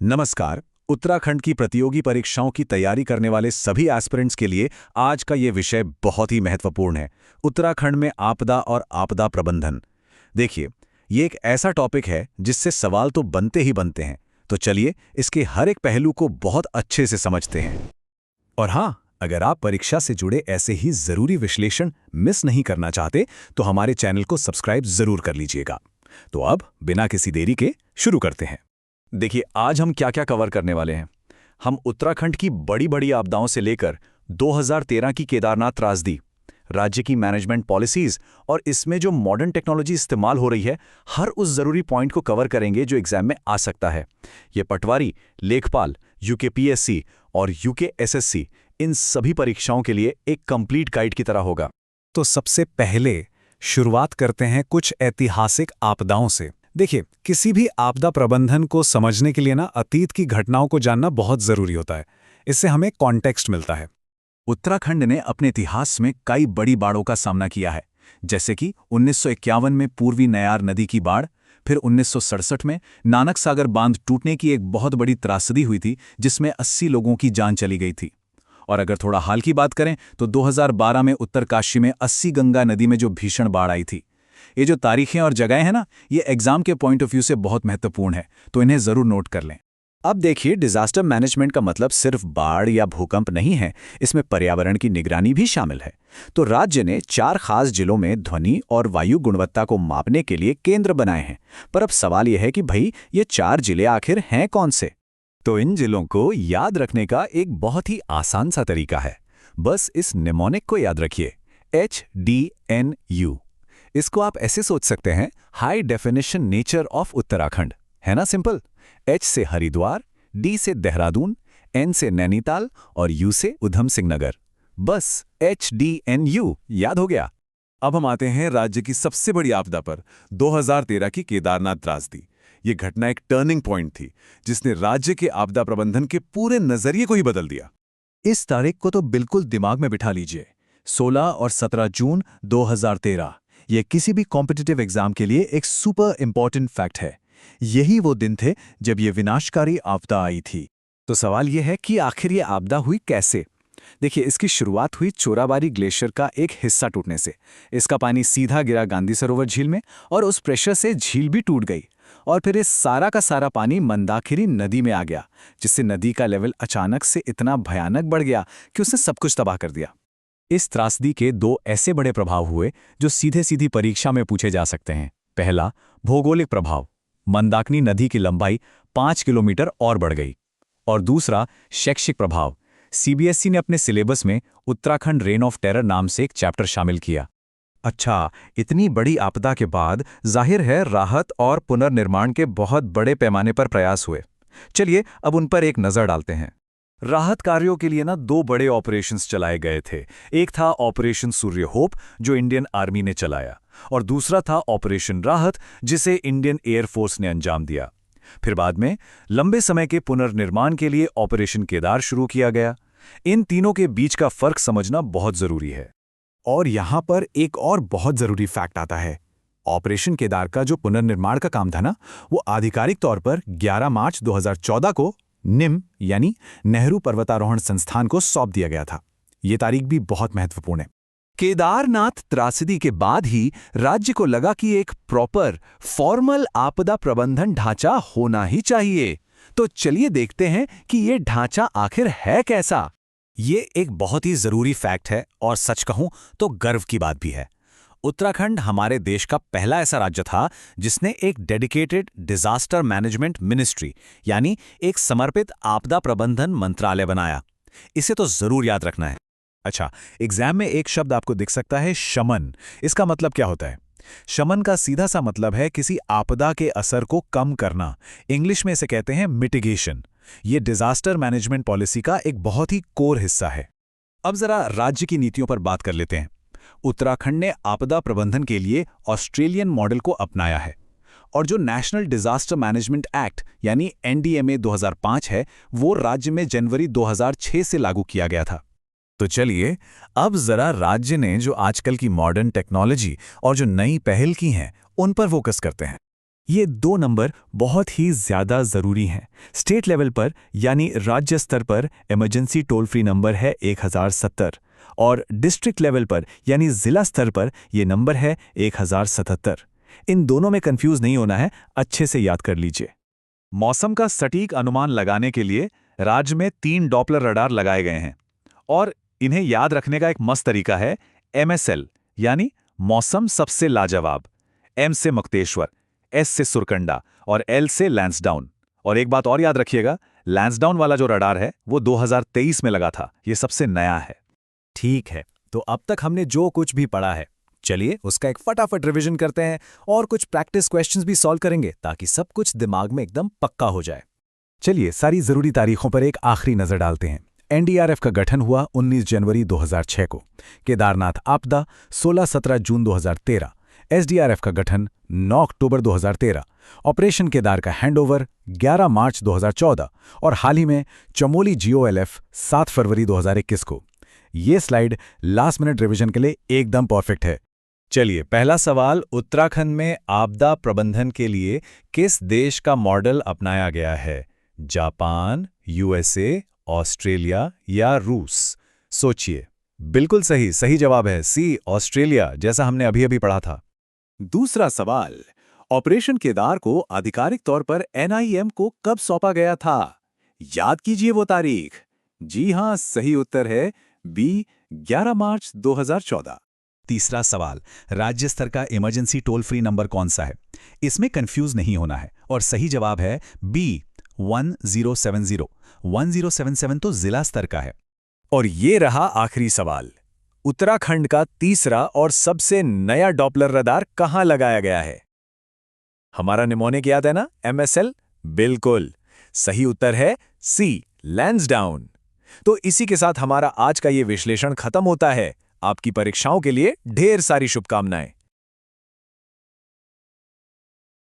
नमस्कार। उत्तराखंड की प्रतियोगी परीक्षाओं की तैयारी करने वाले सभी एस्पिरेंट्स के लिए आज का ये विषय बहुत ही महत्वपूर्ण है। उत्तराखंड में आपदा और आपदा प्रबंधन। देखिए, ये एक ऐसा टॉपिक है जिससे सवाल तो बनते ही बनते हैं। तो चलिए इसके हर एक पहलू को बहुत अच्छे से समझते हैं। और हाँ, अगर आप परीक्षा से जुड़े ऐसे ही जरूरी विश्लेषण मिस नहीं करना चाहते तो हमारे चैनल को सब्सक्राइब जरूर कर लीजिएगा। तो अब बिना किसी देरी के शुरू करते हैं। देखिए, आज हम क्या क्या कवर करने वाले हैं। हम उत्तराखंड की बड़ी बड़ी आपदाओं से लेकर 2013 की केदारनाथ त्रासदी, राज्य की मैनेजमेंट पॉलिसीज और इसमें जो मॉडर्न टेक्नोलॉजी इस्तेमाल हो रही है, हर उस जरूरी पॉइंट को कवर करेंगे जो एग्जाम में आ सकता है। ये पटवारी, लेखपाल, यूकेपीएससी और यूकेएसएससी, इन सभी परीक्षाओं के लिए एक कंप्लीट गाइड की तरह होगा। तो सबसे पहले शुरुआत करते हैं कुछ ऐतिहासिक आपदाओं से। देखिए, किसी भी आपदा प्रबंधन को समझने के लिए अतीत की घटनाओं को जानना बहुत जरूरी होता है। इससे हमें कॉन्टेक्स्ट मिलता है। उत्तराखंड ने अपने इतिहास में कई बड़ी बाढ़ों का सामना किया है, जैसे कि 1951 में पूर्वी नयार नदी की बाढ़, फिर 1967 में नानक सागर बांध टूटने की एक बहुत बड़ी त्रासदी हुई थी जिसमें 80 लोगों की जान चली गई थी। और अगर थोड़ा हाल की बात करें तो 2012 में उत्तरकाशी में 80 गंगा नदी में जो भीषण बाढ़ आई थी। ये जो तारीखें और जगहें हैं ये एग्जाम के पॉइंट ऑफ व्यू से बहुत महत्वपूर्ण है, तो इन्हें जरूर नोट कर लें। अब देखिए, डिजास्टर मैनेजमेंट का मतलब सिर्फ बाढ़ या भूकंप नहीं है, इसमें पर्यावरण की निगरानी भी शामिल है। तो राज्य ने 4 खास जिलों में ध्वनि और वायु गुणवत्ता को मापने के लिए केंद्र बनाए हैं। पर अब सवाल यह है कि भाई, ये 4 जिले आखिर हैं कौन से? तो इन जिलों को याद रखने का एक बहुत ही आसान सा तरीका है। बस इस निमोनिक को याद रखिए, HDNU। इसको आप ऐसे सोच सकते हैं, high definition nature of Uttarakhand. है ना सिंपल? H से हरिद्वार, D से देहरादून, N से नैनीताल और U से उधम सिंह नगर। बस HDNU याद हो गया। अब हम आते हैं राज्य की सबसे बड़ी आपदा पर, 2013 की केदारनाथ त्रासदी। ये घटना एक टर्निंग पॉइंट थी जिसने राज्य के आपदा प्रबंधन के पूरे नजरिए को ही बदल दिया। इस तारीख को तो बिल्कुल दिमाग में बिठा लीजिए, 16 और 17 जून 2013। ये किसी भी कॉम्पिटिटिव एग्जाम के लिए एक सुपर इंपॉर्टेंट फैक्ट है। यही वो दिन थे जब ये विनाशकारी आपदा आई थी। तो सवाल ये है कि आखिर ये आपदा हुई कैसे? देखिए, इसकी शुरुआत हुई चोराबारी ग्लेशियर का एक हिस्सा टूटने से। इसका पानी सीधा गिरा गांधी सरोवर झील में और उस प्रेशर से झील भी टूट गई। और फिर इस सारा का सारा पानी मंदाकिनी नदी में आ गया, जिससे नदी का लेवल अचानक से इतना भयानक बढ़ गया कि उसने सब कुछ तबाह कर दिया। इस त्रासदी के 2 ऐसे बड़े प्रभाव हुए जो सीधे सीधी परीक्षा में पूछे जा सकते हैं। पहला, भौगोलिक प्रभाव। मंदाकिनी नदी की लंबाई 5 किलोमीटर और बढ़ गई। और दूसरा, शैक्षिक प्रभाव। सीबीएसई ने अपने सिलेबस में उत्तराखंड रेन ऑफ टेरर नाम से एक चैप्टर शामिल किया। अच्छा, इतनी बड़ी आपदा के बाद जाहिर है राहत और पुनर्निर्माण के बहुत बड़े पैमाने पर प्रयास हुए। चलिए अब उन पर एक नजर डालते हैं। राहत कार्यों के लिए 2 बड़े ऑपरेशंस चलाए गए थे। एक था ऑपरेशन सूर्य होप, जो इंडियन आर्मी ने चलाया, और दूसरा था ऑपरेशन राहत, जिसे इंडियन एयरफोर्स ने अंजाम दिया। फिर बाद में लंबे समय के पुनर्निर्माण के लिए ऑपरेशन केदार शुरू किया गया। इन तीनों के बीच का फर्क समझना बहुत जरूरी है। और यहाँ पर एक और बहुत जरूरी फैक्ट आता है। ऑपरेशन केदार का जो पुनर्निर्माण का काम था वो आधिकारिक तौर पर 11 मार्च 2014 को निम यानी नेहरू पर्वतारोहण संस्थान को सौंप दिया गया था। ये तारीख भी बहुत महत्वपूर्ण है। केदारनाथ त्रासदी के बाद ही राज्य को लगा कि एक प्रॉपर फॉर्मल आपदा प्रबंधन ढांचा होना ही चाहिए। तो चलिए देखते हैं कि ये ढांचा आखिर है कैसा। ये एक बहुत ही जरूरी फैक्ट है और सच कहूं तो गर्व की बात भी है। उत्तराखंड हमारे देश का पहला ऐसा राज्य था जिसने एक डेडिकेटेड डिजास्टर मैनेजमेंट मिनिस्ट्री यानी एक समर्पित आपदा प्रबंधन मंत्रालय बनाया। इसे तो जरूर याद रखना है। अच्छा, एग्जाम में एक शब्द आपको दिख सकता है, शमन। इसका मतलब क्या होता है? शमन का सीधा सा मतलब है किसी आपदा के असर को कम करना। इंग्लिश में इसे कहते हैं मिटिगेशन। ये डिजास्टर मैनेजमेंट पॉलिसी का एक बहुत ही कोर हिस्सा है। अब जरा राज्य की नीतियों पर बात कर लेते हैं। उत्तराखंड ने आपदा प्रबंधन के लिए ऑस्ट्रेलियन मॉडल को अपनाया है, और जो नेशनल डिजास्टर मैनेजमेंट एक्ट यानी NDMA 2005 है, वो राज्य में जनवरी 2006 से लागू किया गया था। तो चलिए अब जरा राज्य ने जो आजकल की मॉडर्न टेक्नोलॉजी और जो नई पहल की हैं, उन पर फोकस करते हैं। ये 2 नंबर बहुत ही ज़्यादा ज़रूरी हैं। स्टेट लेवल पर यानी राज्य स्तर पर इमरजेंसी टोल फ्री नंबर है 1070 और डिस्ट्रिक्ट लेवल पर यानी ज़िला स्तर पर ये नंबर है 1077। इन दोनों में कंफ्यूज नहीं होना है, अच्छे से याद कर लीजिए। मौसम का सटीक अनुमान लगाने के लिए राज्य में 3 डॉपलर रडार लगाए गए हैं और इन्हें याद रखने का एक मस्त तरीका है MSL यानी मौसम सबसे लाजवाब। M से मुक्तेश्वर, S से सुरकंडा और L से लैंसडाउन। और एक बात और याद रखिएगा, लैंसडाउन वाला जो रडार है वो 2023 में लगा था, ये सबसे नया है। ठीक है, तो अब तक हमने जो कुछ भी पढ़ा है, चलिए उसका एक फटाफट रिवीजन करते हैं और कुछ प्रैक्टिस क्वेश्चंस भी सॉल्व करेंगे ताकि सब कुछ दिमाग में एकदम पक्का हो जाए। चलिए सारी जरूरी तारीखों पर एक आखिरी नजर डालते हैं। NDRF का गठन हुआ 19 जनवरी 2006 को, केदारनाथ आपदा 16-17 जून 2013, SDRF का गठन 9 अक्टूबर 2013, ऑपरेशन केदार का हैंडओवर 11 मार्च 2014 और हाल ही में चमोली GOLF 7 फरवरी 2021 को। ये स्लाइड लास्ट मिनट रिवीजन के लिए एकदम परफेक्ट है। चलिए, पहला सवाल, उत्तराखंड में आपदा प्रबंधन के लिए किस देश का मॉडल अपनाया गया है? जापान, USA, ऑस्ट्रेलिया या रूस? सोचिए। बिल्कुल सही, सही जवाब है सी, ऑस्ट्रेलिया, जैसा हमने अभी अभी पढ़ा था। दूसरा सवाल, ऑपरेशन केदार को आधिकारिक तौर पर NIM को कब सौंपा गया था? याद कीजिए वो तारीख। जी हां, सही उत्तर है B, 11 मार्च 2014। तीसरा सवाल, राज्य स्तर का इमरजेंसी टोल फ्री नंबर कौन सा है? इसमें कंफ्यूज नहीं होना है और सही जवाब है B, 1070। 1077 तो जिला स्तर का है। और ये रहा आखिरी सवाल, उत्तराखंड का तीसरा और सबसे नया डॉपलर रडार कहां लगाया गया है? हमारा निमोनिक याद है ना, MSL? बिल्कुल सही उत्तर है C, लैंसडाउन। तो इसी के साथ हमारा आज का ये विश्लेषण खत्म होता है। आपकी परीक्षाओं के लिए ढेर सारी शुभकामनाएं।